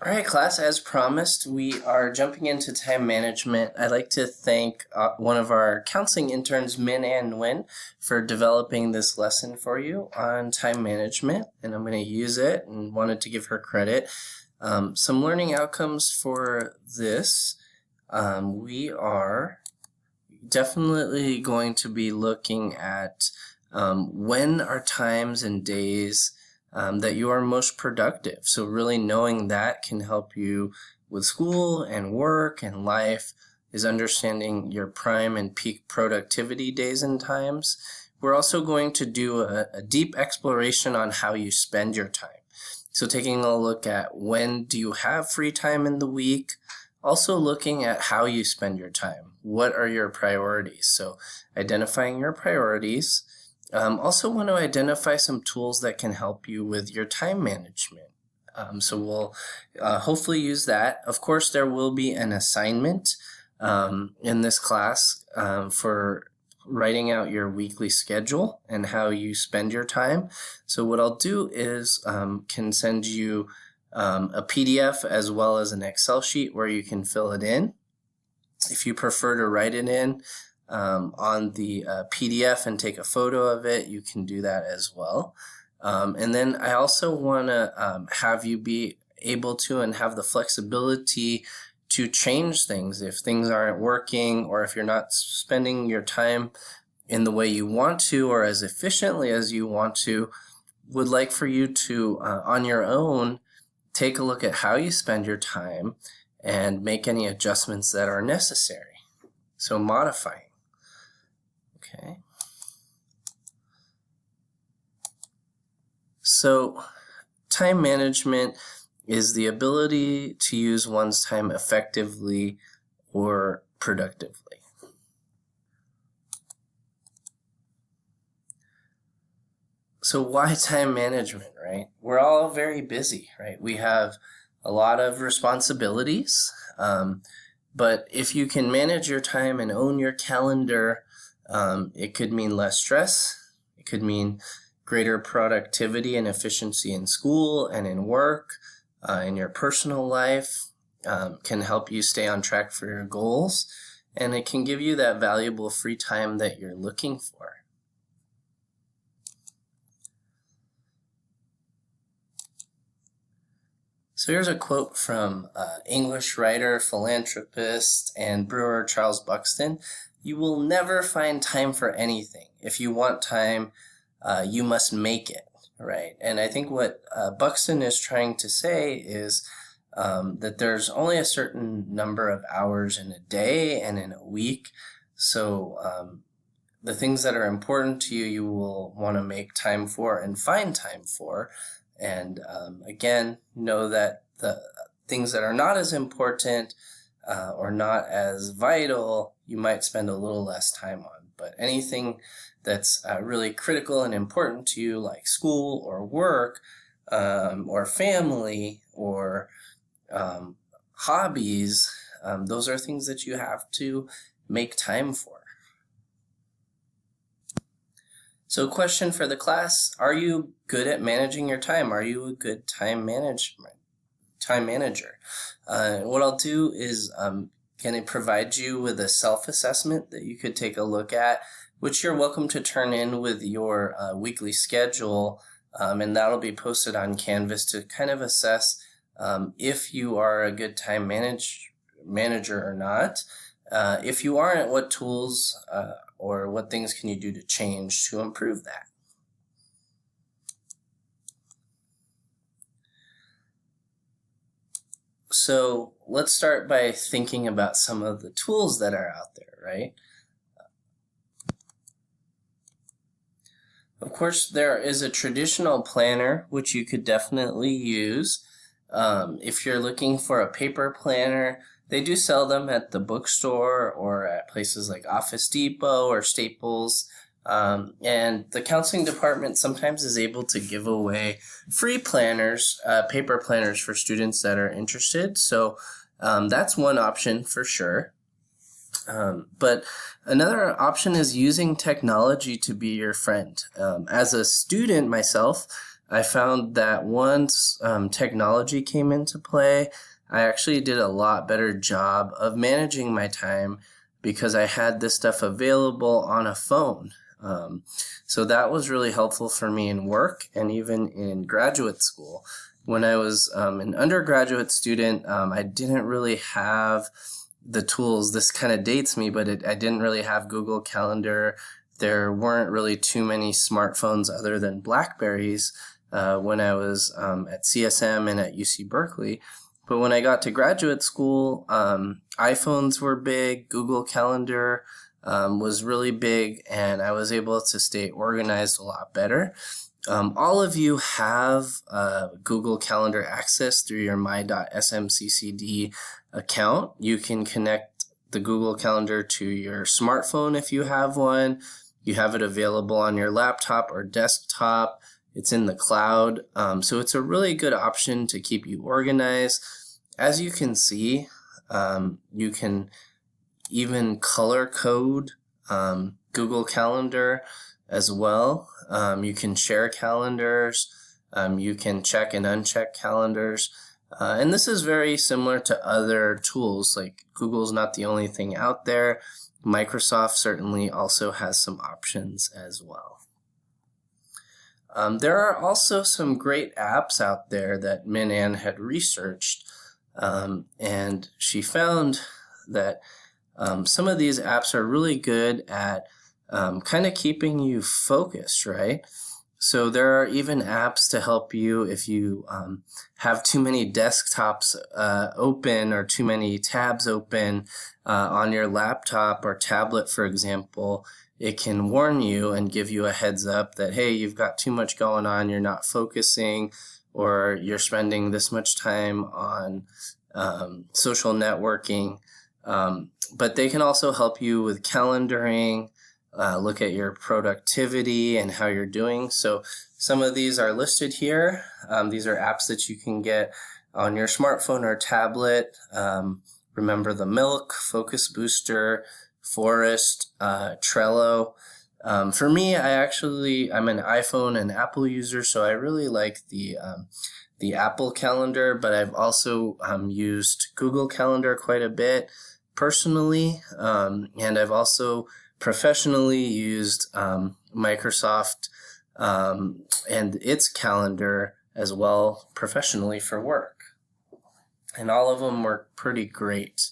All right, class, as promised, we are jumping into time management. I'd like to thank one of our counseling interns, Min and Nguyen, for developing this lesson for you on time management, and I'm going to use it and wanted to give her credit. Some learning outcomes for this. We are definitely going to be looking at when are times and days that you are most productive. So really knowing that can help you with school and work and life, is understanding your prime and peak productivity days and times. We're also going to do a deep exploration on how you spend your time. So taking a look at when do you have free time in the week, also looking at how you spend your time. What are your priorities? So identifying your priorities. Also want to identify some tools that can help you with your time management. So we'll hopefully use that. Of course, there will be an assignment in this class for writing out your weekly schedule and how you spend your time. So what I'll do is can send you a PDF as well as an Excel sheet where you can fill it in. If you prefer to write it in on the PDF and take a photo of it, you can do that as well. And then I also want to have you be able to and have the flexibility to change things if things aren't working, or if you're not spending your time in the way you want to or as efficiently as you want to. Would like for you to on your own take a look at how you spend your time and make any adjustments that are necessary. So modifying. Okay. So time management is the ability to use one's time effectively or productively. So why time management, right? We're all very busy, right? We have a lot of responsibilities, but if you can manage your time and own your calendar, it could mean less stress. It could mean greater productivity and efficiency in school and in work, in your personal life, can help you stay on track for your goals, and it can give you that valuable free time that you're looking for. So here's a quote from English writer, philanthropist, and brewer Charles Buxton. You will never find time for anything. If you want time, you must make it, right? And I think what Buxton is trying to say is that there's only a certain number of hours in a day and in a week. So the things that are important to you, you will want to make time for and find time for. And again, know that the things that are not as important or not as vital, you might spend a little less time on. But anything that's really critical and important to you, like school or work or family or hobbies, those are things that you have to make time for. So question for the class, are you good at managing your time? Are you a good time manager? What I'll do is can I provide you with a self-assessment that you could take a look at, which you're welcome to turn in with your weekly schedule, and that'll be posted on Canvas to kind of assess if you are a good time manager or not. If you aren't, what tools or what things can you do to change to improve that? So let's start by thinking about some of the tools that are out there, right? Of course, there is a traditional planner, which you could definitely use. If you're looking for a paper planner, they do sell them at the bookstore or at places like Office Depot or Staples. And the counseling department sometimes is able to give away free planners, paper planners for students that are interested. So that's one option for sure. But another option is using technology to be your friend. As a student myself, I found that once technology came into play, I actually did a lot better job of managing my time because I had this stuff available on a phone. So that was really helpful for me in work and even in graduate school. When I was an undergraduate student, I didn't really have the tools. This kind of dates me, but I didn't really have Google Calendar. There weren't really too many smartphones other than Blackberries when I was at CSM and at UC Berkeley. But when I got to graduate school, iPhones were big, Google Calendar was really big, and I was able to stay organized a lot better. All of you have Google Calendar access through your my.smccd account. You can connect the Google Calendar to your smartphone if you have one. You have it available on your laptop or desktop. It's in the cloud. So it's a really good option to keep you organized. As you can see, you can even color code Google Calendar as well. You can share calendars. You can check and uncheck calendars. And this is very similar to other tools. Like Google's not the only thing out there. Microsoft certainly also has some options as well. There are also some great apps out there that Min Ann had researched, and she found that some of these apps are really good at kind of keeping you focused, right? So there are even apps to help you if you have too many desktops open or too many tabs open on your laptop or tablet, for example. It can warn you and give you a heads up that, hey, you've got too much going on, you're not focusing, or you're spending this much time on social networking. But they can also help you with calendaring, look at your productivity and how you're doing. So some of these are listed here. These are apps that you can get on your smartphone or tablet. Remember the Milk, Focus Booster, Forest, Trello. For me, I'm an iPhone and Apple user, so I really like the Apple Calendar, but I've also used Google Calendar quite a bit personally, and I've also professionally used Microsoft and its calendar as well professionally for work. And all of them work pretty great.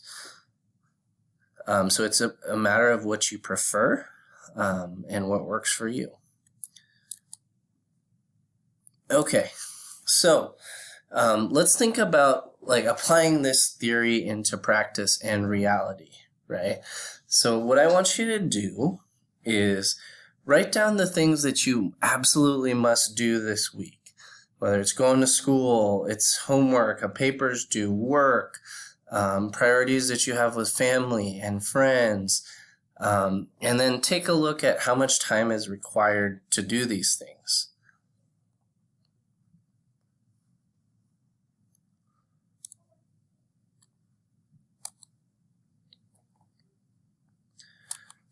So it's a matter of what you prefer and what works for you. Okay, so let's think about like applying this theory into practice and reality, right? So what I want you to do is write down the things that you absolutely must do this week, whether it's going to school, it's homework, a paper's due, work, priorities that you have with family and friends, and then take a look at how much time is required to do these things.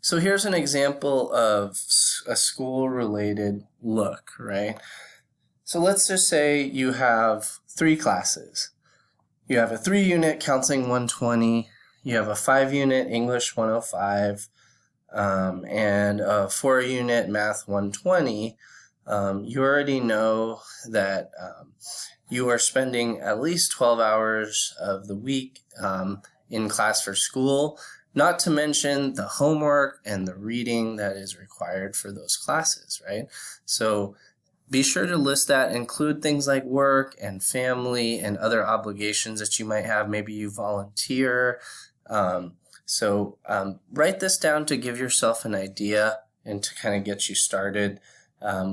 So here's an example of a school-related look, right? So let's just say you have 3 classes. You have a 3-unit Counseling 120, you have a 5-unit English 105, and a 4-unit Math 120. You already know that you are spending at least 12 hours of the week in class for school, not to mention the homework and the reading that is required for those classes, right? So be sure to list that, include things like work and family and other obligations that you might have. Maybe you volunteer. So write this down to give yourself an idea and to kind of get you started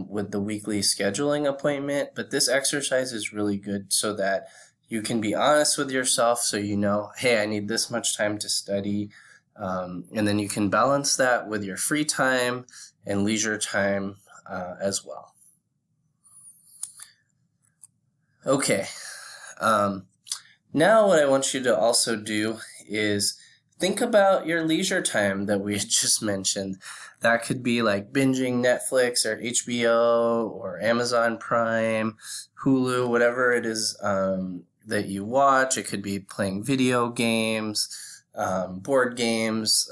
with the weekly scheduling appointment. But this exercise is really good so that you can be honest with yourself, so you know, hey, I need this much time to study. And then you can balance that with your free time and leisure time as well. Okay, now what I want you to also do is think about your leisure time that we just mentioned. That could be like binging Netflix or HBO or Amazon Prime, Hulu, whatever it is that you watch. It could be playing video games, board games,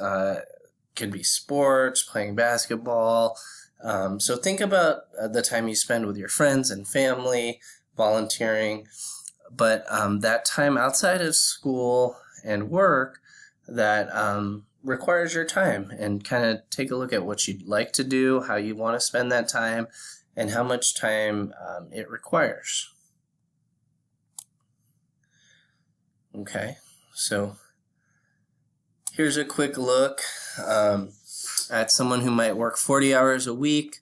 could be sports, playing basketball. So think about the time you spend with your friends and family, volunteering, but that time outside of school and work that requires your time, and kind of take a look at what you'd like to do, how you want to spend that time, and how much time it requires. Okay, so here's a quick look at someone who might work 40 hours a week,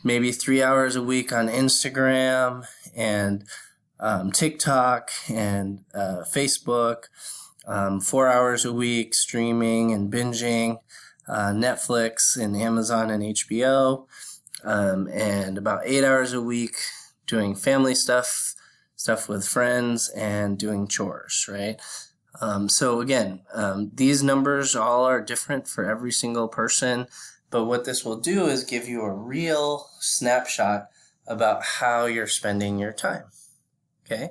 maybe 3 hours a week on Instagram and TikTok and Facebook, 4 hours a week streaming and binging Netflix and Amazon and HBO, and about 8 hours a week doing family stuff with friends and doing chores, right? So again, these numbers all are different for every single person, but what this will do is give you a real snapshot about how you're spending your time, okay?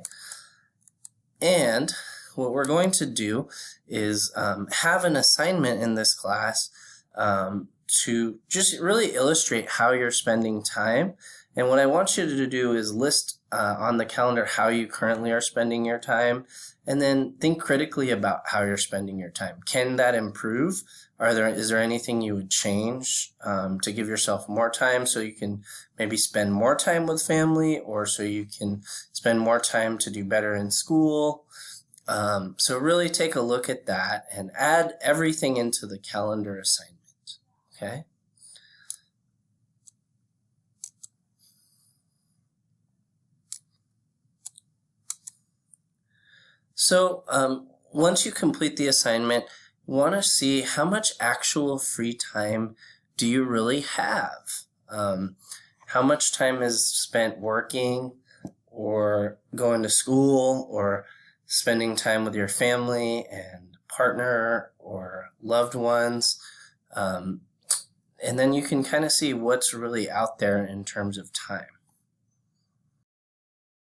And what we're going to do is have an assignment in this class to just really illustrate how you're spending time. And what I want you to do is list on the calendar how you currently are spending your time, and then think critically about how you're spending your time. Can that improve? Is there anything you would change to give yourself more time so you can maybe spend more time with family, or so you can spend more time to do better in school? So really take a look at that and add everything into the calendar assignment, okay? So once you complete the assignment, you want to see how much actual free time do you really have? How much time is spent working or going to school or spending time with your family and partner or loved ones? And then you can kind of see what's really out there in terms of time.